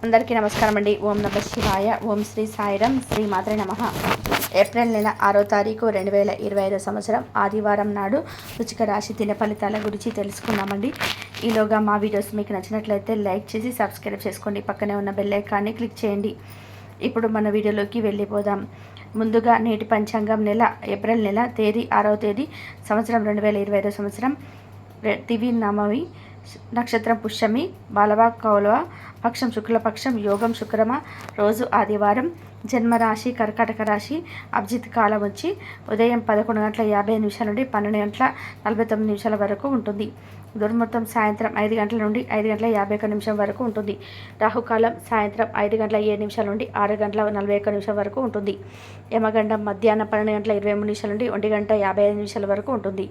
అందరికీ నమస్కారం అండి. ఓం నమ శివాయ. ఓం శ్రీ సాయిరం. శ్రీ మాత్రే నమః. ఏప్రిల్ నెల 6వ తారీఖు 2025 సంవత్సరం ఆదివారం నాడు వృశ్చిక రాశి దిన ఫలితాల గురించి తెలుసుకుందామండి. ఈలోగా మా వీడియోస్ మీకు నచ్చినట్లయితే లైక్ చేసి సబ్స్క్రైబ్ చేసుకోండి. పక్కనే ఉన్న బెల్ ఐకాన్ని క్లిక్ చేయండి. ఇప్పుడు మన వీడియోలోకి వెళ్ళిపోదాం. ముందుగా నేటి పంచాంగం ఏప్రిల్ నెల తేదీ 6వ తేదీ సంవత్సరం 2025 సంవత్సరం తివి నవమి, నక్షత్రం పుష్యమి, బాలవ కౌలవ, పక్షం శుక్లపక్షం, యోగం శుక్రమ, రోజు ఆదివారం, జన్మరాశి కర్కాటక రాశి, అభిజిత్ కాలం వచ్చి ఉదయం 11:55 నుండి 12:49 వరకు ఉంటుంది. దుర్ముహూర్తం సాయంత్రం 5 గంటల నుండి 5:51 వరకు ఉంటుంది. రాహుకాలం సాయంత్రం 5:07 నుండి 6:41 వరకు ఉంటుంది. యమగండం మధ్యాహ్నం 12:23 నుండి 1:55 వరకు ఉంటుంది.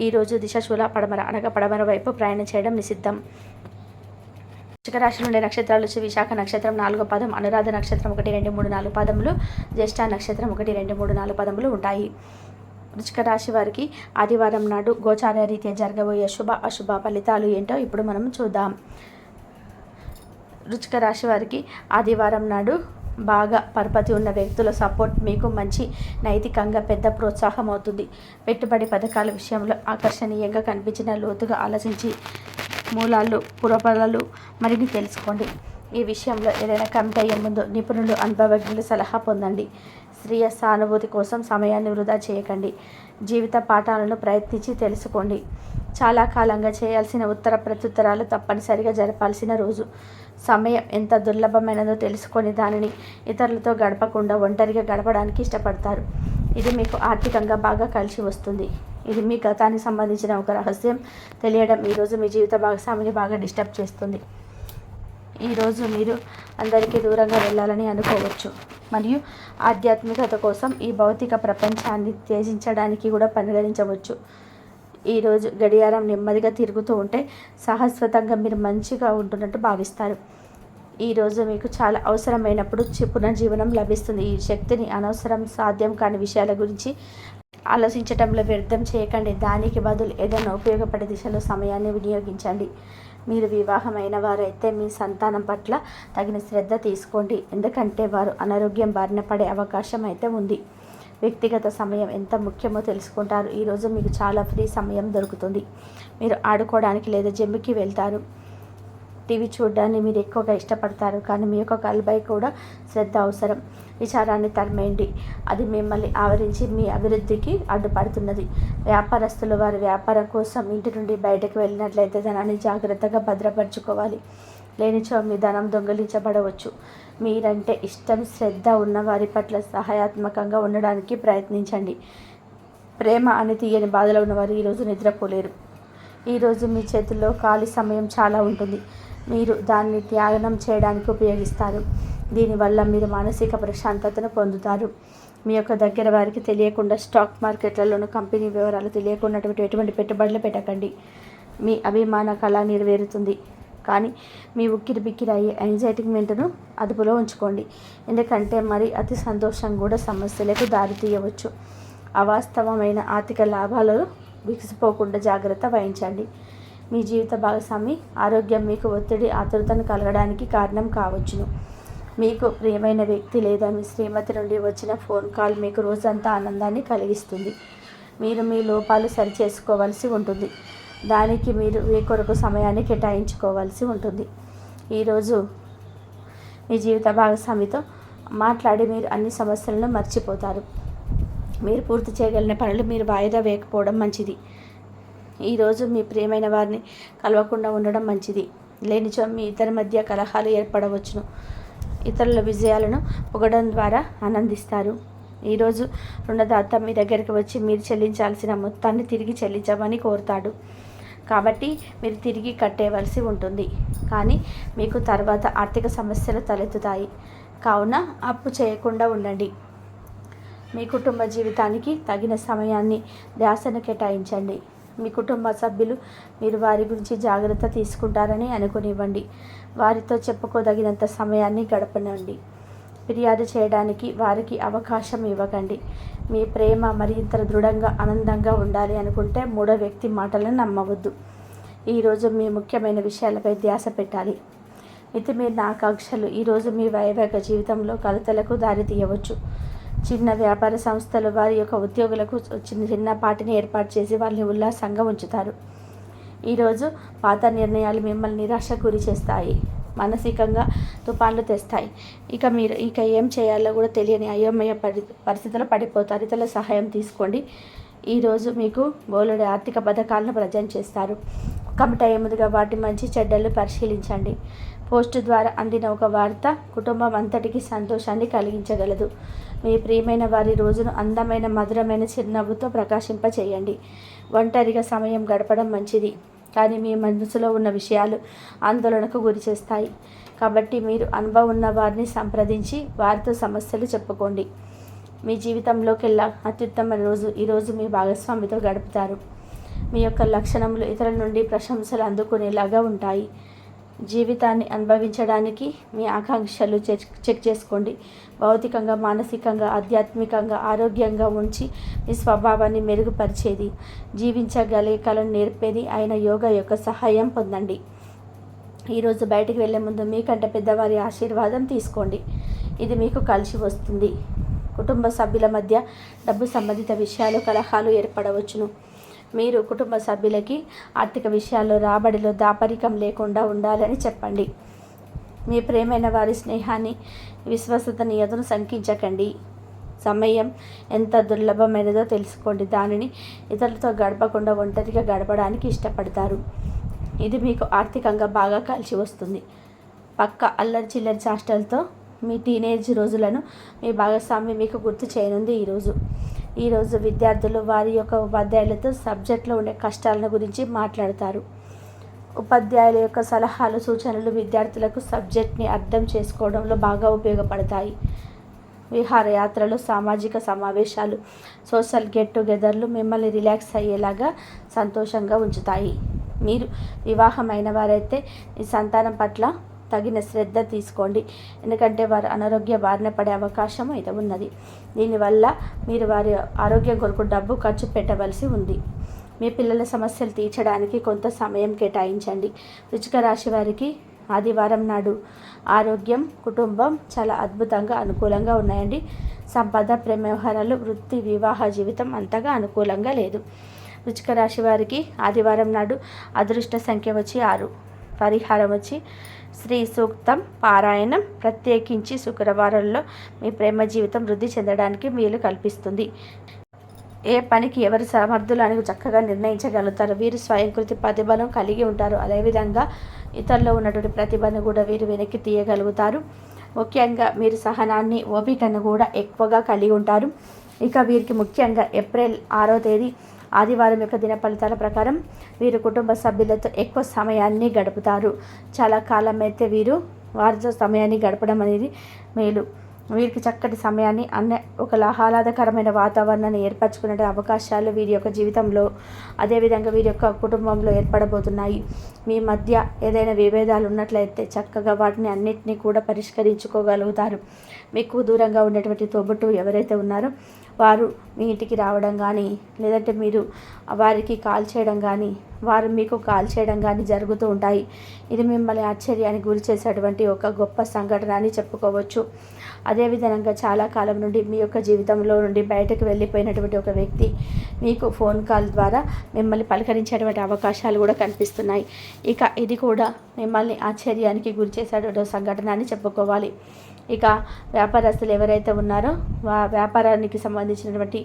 ఈరోజు దిశాశూల పడమర అనగా పడమర వైపు ప్రయాణం చేయడం నిషిద్ధం. వృశ్చిక రాశి నుండి నక్షత్రాలు వచ్చి విశాఖ నక్షత్రం 4వ పాదం, అనురాధ నక్షత్రం 1, 2, 3, 4 పాదములు, జ్యేష్ఠ నక్షత్రం 1, 2, 3, 4 పాదములు ఉంటాయి. వృశ్చిక రాశి వారికి ఆదివారం నాడు గోచార రీత్యా జరగబోయే శుభ అశుభ ఫలితాలు ఏంటో ఇప్పుడు మనం చూద్దాం. వృశ్చిక రాశి వారికి ఆదివారం నాడు బాగా పరపతి ఉన్న వ్యక్తుల సపోర్ట్ మీకు మంచి నైతికంగా పెద్ద ప్రోత్సాహం అవుతుంది. పెట్టుబడి పథకాల విషయంలో ఆకర్షణీయంగా కనిపించిన లోతుగా ఆలోచించి మూలాలు పురపరాలు మరిన్ని తెలుసుకోండి. ఈ విషయంలో ఏదైనా కమిటీ అయ్యే ముందు నిపుణులు అనుభవజ్ఞుల సలహా పొందండి. స్త్రీయ సానుభూతి కోసం సమయాన్ని వృధా చేయకండి. జీవిత పాఠాలను ప్రయత్నించి తెలుసుకోండి. చాలా కాలంగా చేయాల్సిన ఉత్తర ప్రత్యుత్తరాలు తప్పనిసరిగా జరపాల్సిన రోజు. సమయం ఎంత దుర్లభమైనదో తెలుసుకొని దానిని ఇతరులతో గడపకుండా ఒంటరిగా గడపడానికి ఇష్టపడతారు. ఇది మీకు ఆర్థికంగా బాగా కలిసి వస్తుంది. ఇది మీ గతానికి సంబంధించిన ఒక రహస్యం తెలియడం ఈరోజు మీ జీవిత భాగస్వామిని బాగా డిస్టర్బ్ చేస్తుంది. ఈరోజు మీరు అందరికీ దూరంగా వెళ్ళాలని అనుకోవచ్చు మరియు ఆధ్యాత్మికత కోసం ఈ భౌతిక ప్రపంచాన్ని త్యజించడానికి కూడా పరిగణించవచ్చు. ఈరోజు గడియారం నెమ్మదిగా తిరుగుతూ ఉంటే శాశ్వతంగా మీరు మంచిగా ఉంటున్నట్టు భావిస్తారు. ఈరోజు మీకు చాలా అవసరమైనప్పుడు పునర్జీవనం లభిస్తుంది. ఈ శక్తిని అనవసరం సాధ్యం కాని విషయాల గురించి ఆలోచించటంలో వ్యర్థం చేయకండి. దానికి బదులు ఏదైనా ఉపయోగపడే దిశలో సమయాన్ని వినియోగించండి. మీరు వివాహమైన వారైతే మీ సంతానం పట్ల తగిన శ్రద్ధ తీసుకోండి, ఎందుకంటే వారు అనారోగ్యం బారిన పడే అవకాశం అయితే ఉంది. వ్యక్తిగత సమయం ఎంత ముఖ్యమో తెలుసుకుంటారు. ఈరోజు మీకు చాలా ఫ్రీ సమయం దొరుకుతుంది. మీరు ఆడుకోవడానికి లేదా జిమ్కి వెళ్తారు. టీవీ చూడడాన్ని మీరు ఎక్కువగా ఇష్టపడతారు, కానీ మీ యొక్క కళ్ళపై కూడా శ్రద్ధ అవసరం. విచారాన్ని తరిమేయండి, అది మిమ్మల్ని ఆవరించి మీ అభివృద్ధికి అడ్డుపడుతున్నది. వ్యాపారస్తులు వారి వ్యాపారం కోసం ఇంటి నుండి బయటకు వెళ్ళినట్లయితే ధనాన్ని జాగ్రత్తగా భద్రపరచుకోవాలి. లేనిచో మీ ధనం దొంగిలించబడవచ్చు. మీరంటే ఇష్టం శ్రద్ధ ఉన్న వారి పట్ల సహాయాత్మకంగా ఉండడానికి ప్రయత్నించండి. ప్రేమ అని తీయని బాధలో ఉన్నవారు ఈరోజు నిద్రపోలేరు. ఈరోజు మీ చేతుల్లో ఖాళీ సమయం చాలా ఉంటుంది. మీరు దాన్ని త్యాగం చేయడానికి ఉపయోగిస్తారు. దీనివల్ల మీరు మానసిక ప్రశాంతతను పొందుతారు. మీ యొక్క దగ్గర వారికి తెలియకుండా స్టాక్ మార్కెట్లలోనూ కంపెనీ వివరాలు తెలియకుండా ఎటువంటి పెట్టుబడులు పెట్టకండి. మీ అభిమాన కళ నెరవేరుతుంది, కానీ మీ ఉక్కిరి బిక్కిరి అయ్యే యాంగ్జైటీమెంట్ను అదుపులో ఉంచుకోండి, ఎందుకంటే మరి అతి సంతోషం కూడా సమస్యలకు దారితీయవచ్చు. అవాస్తవమైన ఆర్థిక లాభాలు విసిపోకుండా జాగ్రత్త వహించండి. మీ జీవిత భాగస్వామి ఆరోగ్యం మీకు ఒత్తిడి ఆతురతను కలగడానికి కారణం కావచ్చును. మీకు ప్రియమైన వ్యక్తి లేదా మీ శ్రీమతి నుండి వచ్చిన ఫోన్ కాల్ మీకు రోజంతా ఆనందాన్ని కలిగిస్తుంది. మీరు మీ లోపాలు సరిచేసుకోవాల్సి ఉంటుంది. దానికి మీరు మీ కొరకు సమయాన్ని కేటాయించుకోవాల్సి ఉంటుంది. ఈరోజు మీ జీవిత భాగస్వామితో మాట్లాడి మీరు అన్ని సమస్యలను మర్చిపోతారు. మీరు పూర్తి చేయగలిగిన పనులు మీరు వాయిదా వేయకపోవడం మంచిది. ఈరోజు మీ ప్రియమైన వారిని కలవకుండా ఉండడం మంచిది. లేనిచో మీ ఇద్దరి మధ్య కలహాలు ఏర్పడవచ్చును. ఇతరుల విజయాలను పొగడం ద్వారా ఆనందిస్తారు. ఈరోజు రుణదాత మీ దగ్గరికి వచ్చి మీరు చెల్లించాల్సిన మొత్తాన్ని తిరిగి చెల్లించమని కోరుతాడు, కాబట్టి మీరు తిరిగి కట్టేవలసి ఉంటుంది. కానీ మీకు తర్వాత ఆర్థిక సమస్యలు తలెత్తుతాయి, కావున అప్పు చేయకుండా ఉండండి. మీ కుటుంబ జీవితానికి తగిన సమయాన్ని ధ్యాసను కేటాయించండి. మీ కుటుంబ సభ్యులు మీరు వారి గురించి జాగ్రత్త తీసుకుంటారని అనుకునివ్వండి. వారితో చెప్పుకోదగినంత సమయాన్ని గడపనండి. ఫిర్యాదు చేయడానికి వారికి అవకాశం ఇవ్వకండి. మీ ప్రేమ మరింత దృఢంగా ఆనందంగా ఉండాలి అనుకుంటే మూడో వ్యక్తి మాటలను నమ్మవద్దు. ఈరోజు మీ ముఖ్యమైన విషయాలపై ధ్యాస పెట్టాలి. మితిమీరిన ఆకాంక్షలు ఈరోజు మీ వైవాహిక జీవితంలో కలతలకు దారితీయవచ్చు. చిన్న వ్యాపార సంస్థలు వారి యొక్క ఉద్యోగులకు చిన్నపాటిని ఏర్పాటు చేసి వాళ్ళని ఉల్లాసంగా ఉంచుతారు. ఈరోజు పాత నిర్ణయాలు మిమ్మల్ని నిరాశకు గురి చేస్తాయి, మానసికంగా తుఫాన్లు తెస్తాయి. మీరు ఏం చేయాలో కూడా తెలియని అయోమయ పరిస్థితుల్లో పడిపోతారు. ఇతరుల సహాయం తీసుకోండి. ఈరోజు మీకు బోలెడు ఆర్థిక పథకాలను ప్రజెంట్ చేస్తారు. కమిట్ అయ్యే ముందుగా వాటి మంచి చెడ్డలు పరిశీలించండి. పోస్టు ద్వారా అందిన ఒక వార్త కుటుంబం అంతటికి సంతోషాన్ని కలిగించగలదు. మీ ప్రియమైన వారి రోజును అందమైన మధురమైన చిరునవ్వుతో ప్రకాశింపచేయండి. ఒంటరిగా సమయం గడపడం మంచిది, కానీ మీ మనసులో ఉన్న విషయాలు ఆందోళనకు గురి చేస్తాయి. కాబట్టి మీరు అనుభవం ఉన్న వారిని సంప్రదించి వారితో సమస్యలు చెప్పుకోండి. మీ జీవితంలోకెల్లా అత్యుత్తమ రోజు ఈరోజు మీ భాగస్వామితో గడుపుతారు. మీ యొక్క లక్షణములు ఇతరుల నుండి ప్రశంసలు అందుకునేలాగా ఉంటాయి. జీవితాన్ని అనుభవించడానికి మీ ఆకాంక్షలు చెక్ చేసుకోండి. భౌతికంగా, మానసికంగా, ఆధ్యాత్మికంగా ఆరోగ్యంగా ఉంచి మీ స్వభావాన్ని మెరుగుపరిచేది, జీవించగలే కళను నేర్పేది అయిన యోగా యొక్క సహాయం పొందండి. ఈరోజు బయటికి వెళ్ళే ముందు మీకంటే పెద్దవారి ఆశీర్వాదం తీసుకోండి. ఇది మీకు కలిసి వస్తుంది. కుటుంబ సభ్యుల మధ్య డబ్బు సంబంధిత విషయాలు కలహాలు ఏర్పడవచ్చును. మీరు కుటుంబ సభ్యులకి ఆర్థిక విషయాల్లో రాబడిలో దాపరికం లేకుండా ఉండాలని చెప్పండి. మీ ప్రేమైన వారి స్నేహాన్ని, విశ్వసనీయతను శంకించకండి. సమయం ఎంత దుర్లభమైనదో తెలుసుకోండి. దానిని ఇతరులతో గడపకుండా ఒంటరిగా గడపడానికి ఇష్టపడతారు. ఇది మీకు ఆర్థికంగా బాగా కలిసి వస్తుంది. పక్క అల్లరి చిల్లరి చాష్టలతో మీ టీనేజ్ రోజులను మీ భాగస్వామి మీకు గుర్తు చేయనుంది. ఈరోజు విద్యార్థులు వారి యొక్క ఉపాధ్యాయులతో సబ్జెక్ట్లో ఉండే కష్టాలను గురించి మాట్లాడతారు. ఉపాధ్యాయుల యొక్క సలహాలు, సూచనలు విద్యార్థులకు సబ్జెక్ట్ని అర్థం చేసుకోవడంలో బాగా ఉపయోగపడతాయి. విహారయాత్రలు, సామాజిక సమావేశాలు, సోషల్ గెట్ టుగెదర్లు మిమ్మల్ని రిలాక్స్ అయ్యేలాగా సంతోషంగా ఉంచుతాయి. మీరు వివాహమైన వారైతే ఈ సంతానం పట్ల తగిన శ్రద్ధ తీసుకోండి, ఎందుకంటే వారు అనారోగ్య బారిన పడే అవకాశం అయితే ఉన్నది. దీనివల్ల మీరు వారి ఆరోగ్యం కొరకు డబ్బు ఖర్చు పెట్టవలసి ఉంది. మీ పిల్లల సమస్యలు తీర్చడానికి కొంత సమయం కేటాయించండి. వృశ్చిక రాశి వారికి ఆదివారం నాడు ఆరోగ్యం, కుటుంబం చాలా అద్భుతంగా అనుకూలంగా ఉన్నాయండి. సంపద, ప్రేమ వ్యవహారాలు, వృత్తి, వివాహ జీవితం అంతగా అనుకూలంగా లేదు. వృశ్చిక రాశి వారికి ఆదివారం నాడు అదృష్ట సంఖ్య వచ్చి 6. పరిహారం వచ్చి శ్రీ సూక్తం పారాయణం. ప్రత్యేకించి శుక్రవారంలో మీ ప్రేమ జీవితం వృద్ధి చెందడానికి వీలు కల్పిస్తుంది. ఏ పనికి ఎవరు సమర్థులు అని చక్కగా నిర్ణయించగలుగుతారు. వీరు స్వయంకృతి ప్రతిభను కలిగి ఉంటారు. అదేవిధంగా ఇతరుల్లో ఉన్నటువంటి ప్రతిభను కూడా వీరు వెనక్కి తీయగలుగుతారు. ముఖ్యంగా మీరు సహనాన్ని, ఓపికను కూడా ఎక్కువగా కలిగి ఉంటారు. వీరికి ముఖ్యంగా ఏప్రిల్ 6వ తేదీ ఆదివారం యొక్క దిన ఫలితాల ప్రకారం వీరు కుటుంబ సభ్యులతో ఎక్కువ సమయాన్ని గడుపుతారు. చాలా కాలం అయితే వీరు వారితో సమయాన్ని గడపడం అనేది మేలు. వీరికి చక్కటి సమయాన్ని ఒక ఆహ్లాదకరమైన వాతావరణాన్ని ఏర్పరచుకునే అవకాశాలు వీరి యొక్క జీవితంలో, అదేవిధంగా వీరి యొక్క కుటుంబంలో ఏర్పడబోతున్నాయి. మీ మధ్య ఏదైనా విభేదాలు ఉన్నట్లయితే చక్కగా వాటిని అన్నిటినీ కూడా పరిష్కరించుకోగలుగుతారు. మీకు దూరంగా ఉండేటువంటి తోబుట్టు ఎవరైతే ఉన్నారో వారు మీ ఇంటికి రావడం కానీ, లేదంటే మీరు వారికి కాల్ చేయడం కానీ, వారు మీకు కాల్ చేయడం కానీ జరుగుతూ ఉంటాయి. ఇది మిమ్మల్ని ఆశ్చర్యానికి గురి చేసేటువంటి ఒక గొప్ప సంఘటన అని చెప్పుకోవచ్చు. అదేవిధంగా చాలా కాలం నుండి మీ యొక్క జీవితంలో నుండి బయటకు వెళ్ళిపోయినటువంటి ఒక వ్యక్తి మీకు ఫోన్ కాల్ ద్వారా మిమ్మల్ని పలకరించేటువంటి అవకాశాలు కూడా కనిపిస్తున్నాయి. ఇది కూడా మిమ్మల్ని ఆశ్చర్యానికి గురి చేసేటువంటి సంఘటన అని చెప్పుకోవాలి. వ్యాపారస్తులు ఎవరైతే ఉన్నారో వ్యాపారానికి సంబంధించినటువంటి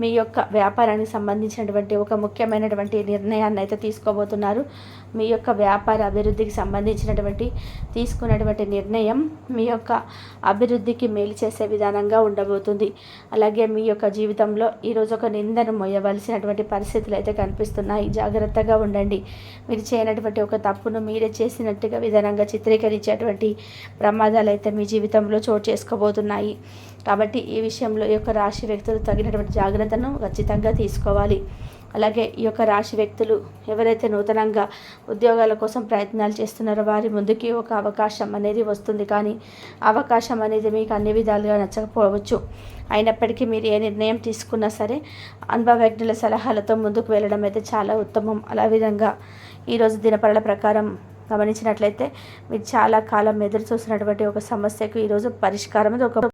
మీ యొక్క వ్యాపారానికి సంబంధించినటువంటి ఒక ముఖ్యమైనటువంటి నిర్ణయాన్ని అయితే తీసుకోబోతున్నారు. మీ యొక్క వ్యాపార అభివృద్ధికి సంబంధించినటువంటి తీసుకున్నటువంటి నిర్ణయం మీ యొక్క అభివృద్ధికి మేలు చేసే విధానంగా ఉండబోతుంది. అలాగే మీ యొక్క జీవితంలో ఈరోజు ఒక నిందను మోయవలసినటువంటి పరిస్థితులు అయితే కనిపిస్తున్నాయి. జాగ్రత్తగా ఉండండి. మీరు చేయనటువంటి ఒక తప్పును మీరే చేసినట్టుగా విధానంగా చిత్రీకరించేటువంటి ప్రమాదాలు అయితే మీ జీవితంలో చోటు చేసుకోబోతున్నాయి. కాబట్టి ఈ విషయంలో ఈ యొక్క రాశి వ్యక్తులు తగినటువంటి జాగ్రత్తను ఖచ్చితంగా తీసుకోవాలి. అలాగే ఈ యొక్క రాశి వ్యక్తులు ఎవరైతే నూతనంగా ఉద్యోగాల కోసం ప్రయత్నాలు చేస్తున్నారో వారి ముందుకి ఒక అవకాశం అనేది వస్తుంది. కానీ అవకాశం అనేది మీకు అన్ని విధాలుగా నచ్చకపోవచ్చు. అయినప్పటికీ మీరు ఏ నిర్ణయం తీసుకున్నా సరే అనుభవజ్ఞుల సలహాలతో ముందుకు వెళ్ళడం అయితే చాలా ఉత్తమం. అలా విధంగా ఈరోజు దినపరల ప్రకారం గమనించినట్లయితే మీరు చాలా కాలం ఎదురు చూసినటువంటి ఒక సమస్యకు ఈరోజు పరిష్కారం, ఒక